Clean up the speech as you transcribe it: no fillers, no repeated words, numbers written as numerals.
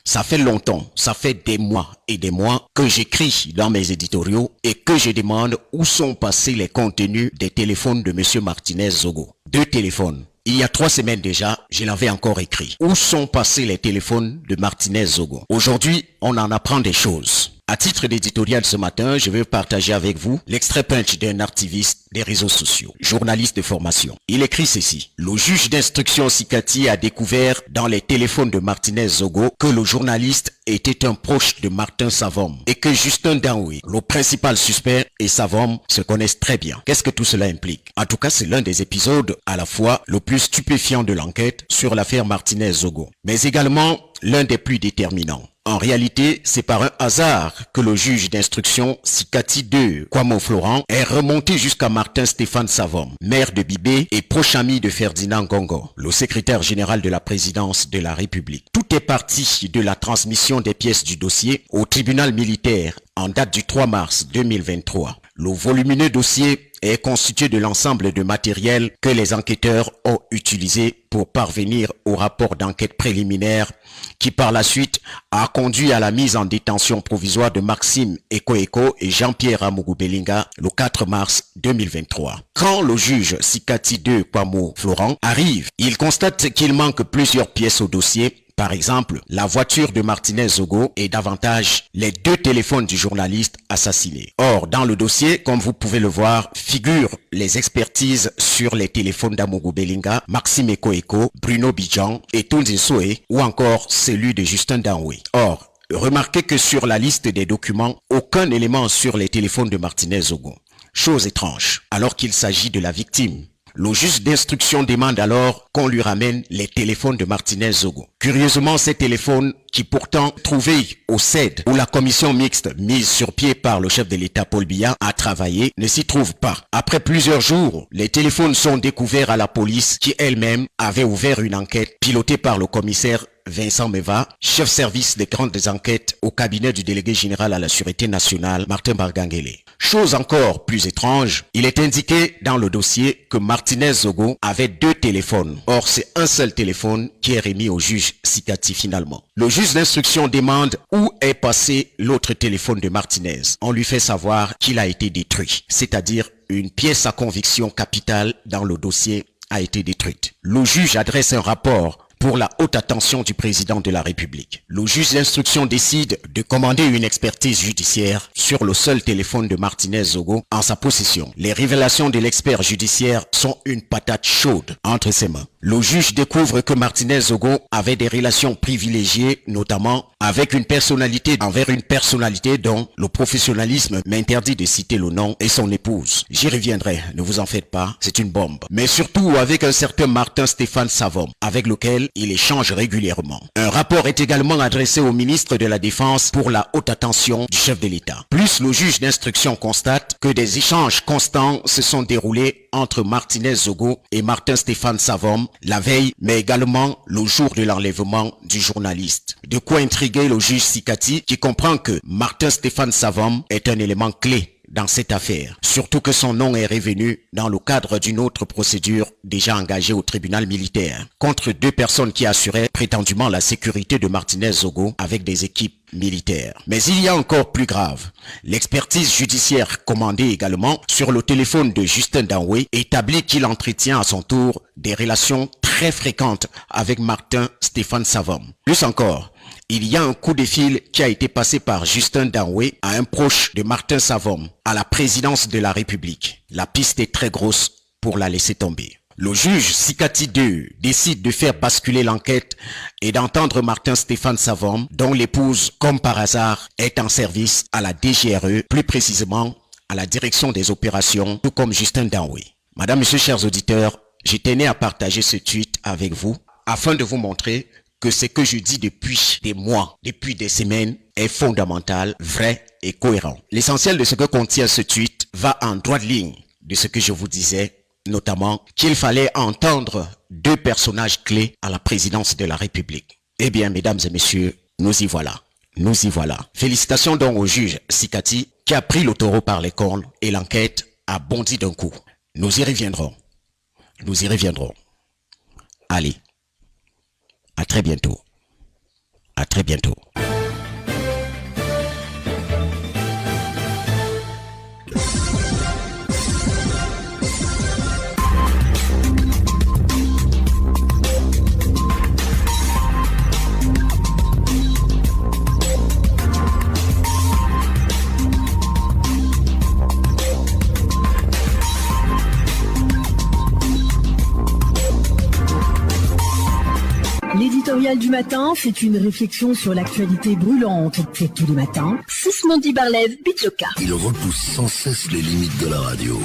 Ça fait longtemps, ça fait des mois et des mois que j'écris dans mes éditoriaux et que je demande où sont passés les contenus des téléphones de M. Martinez Zogo. 2 téléphones. Il y a 3 semaines déjà, je l'avais encore écrit. Où sont passés les téléphones de Martinez Zogo? Aujourd'hui, on en apprend des choses. À titre d'éditorial ce matin, je vais partager avec vous l'extrait punch d'un activiste des réseaux sociaux, journaliste de formation. Il écrit ceci. Le juge d'instruction Sikati a découvert dans les téléphones de Martinez Zogo que le journaliste était un proche de Martin Savom et que Justin Danoué, le principal suspect, et Savom se connaissent très bien. Qu'est-ce que tout cela implique? En tout cas, c'est l'un des épisodes à la fois le plus stupéfiant de l'enquête sur l'affaire Martinez Zogo, mais également l'un des plus déterminants. En réalité, c'est par un hasard que le juge d'instruction Sikati 2, Kwamo Florent, est remonté jusqu'à Martin Stéphane Savom, maire de Bibé et proche ami de Ferdinand Gongo, le secrétaire général de la présidence de la République. Tout est parti de la transmission des pièces du dossier au tribunal militaire en date du 3 mars 2023. Le volumineux dossier est constitué de l'ensemble de matériel que les enquêteurs ont utilisé pour parvenir au rapport d'enquête préliminaire qui par la suite a conduit à la mise en détention provisoire de Maxime Ekoeko et Jean-Pierre Amougou Belinga le 4 mars 2023. Quand le juge Sikati 2 Kwamo Florent arrive, il constate qu'il manque plusieurs pièces au dossier. Par exemple, la voiture de Martinez Zogo et davantage les 2 téléphones du journaliste assassiné. Or, dans le dossier, comme vous pouvez le voir, figurent les expertises sur les téléphones d'Amougou Belinga, Maxime Ekoeko, Bruno Bidjan et Tounzi Soe ou encore celui de Justin Danoué. Or, remarquez que sur la liste des documents, aucun élément sur les téléphones de Martinez Zogo. Chose étrange, alors qu'il s'agit de la victime. Le juge d'instruction demande alors qu'on lui ramène les téléphones de Martinez Zogo. Curieusement, ces téléphones qui pourtant trouvés au CED où la commission mixte mise sur pied par le chef de l'État Paul Biya a travaillé ne s'y trouvent pas. Après plusieurs jours, les téléphones sont découverts à la police qui elle-même avait ouvert une enquête pilotée par le commissaire Vincent Meva, chef service des grandes enquêtes au cabinet du délégué général à la Sûreté nationale, Martin Bargangele. Chose encore plus étrange, il est indiqué dans le dossier que Martinez Zogo avait 2 téléphones. Or, c'est un seul téléphone qui est remis au juge Sikati finalement. Le juge d'instruction demande où est passé l'autre téléphone de Martinez. On lui fait savoir qu'il a été détruit, c'est-à-dire une pièce à conviction capitale dans le dossier a été détruite. Le juge adresse un rapport pour la haute attention du président de la République. Le juge d'instruction décide de commander une expertise judiciaire sur le seul téléphone de Martinez Zogo en sa possession. Les révélations de l'expert judiciaire sont une patate chaude entre ses mains. Le juge découvre que Martinez Zogo avait des relations privilégiées, notamment avec une personnalité envers une personnalité dont le professionnalisme m'interdit de citer le nom et son épouse. J'y reviendrai, ne vous en faites pas, c'est une bombe. Mais surtout avec un certain Martin Stéphane Savom, avec lequel il échange régulièrement. Un rapport est également adressé au ministre de la Défense pour la haute attention du chef de l'État. Plus le juge d'instruction constate que des échanges constants se sont déroulés entre Martinez Zogo et Martin Stéphane Savom la veille, mais également le jour de l'enlèvement du journaliste. De quoi intriguer le juge Sikati qui comprend que Martin Stéphane Savom est un élément clé dans cette affaire, surtout que son nom est revenu dans le cadre d'une autre procédure déjà engagée au tribunal militaire contre 2 personnes qui assuraient prétendument la sécurité de Martinez Zogo avec des équipes militaires. Mais il y a encore plus grave. L'expertise judiciaire commandée également sur le téléphone de Justin Danoué établit qu'il entretient à son tour des relations très fréquentes avec Martin Stéphane Savom. Plus encore, il y a un coup de fil qui a été passé par Justin Danoué à un proche de Martin Savom à la présidence de la République. La piste est très grosse pour la laisser tomber. Le juge Sikati 2 décide de faire basculer l'enquête et d'entendre Martin Stéphane Savom, dont l'épouse, comme par hasard, est en service à la DGRE, plus précisément à la direction des opérations, tout comme Justin Danoué. Madame, Monsieur, chers auditeurs, je tenais à partager ce tweet avec vous afin de vous montrer que ce que je dis depuis des mois, depuis des semaines, est fondamental, vrai et cohérent. L'essentiel de ce que contient ce tweet va en droite ligne de ce que je vous disais, notamment qu'il fallait entendre 2 personnages clés à la présidence de la République. Eh bien, mesdames et messieurs, nous y voilà. Nous y voilà. Félicitations donc au juge Sikati qui a pris le taureau par les cornes et l'enquête a bondi d'un coup. Nous y reviendrons. Nous y reviendrons. Allez. À très bientôt. À très bientôt. L'éditorial du matin, c'est une réflexion sur l'actualité brûlante. C'est tous les matins. Sismondi Barlev, Bitloka. Il repousse sans cesse les limites de la radio.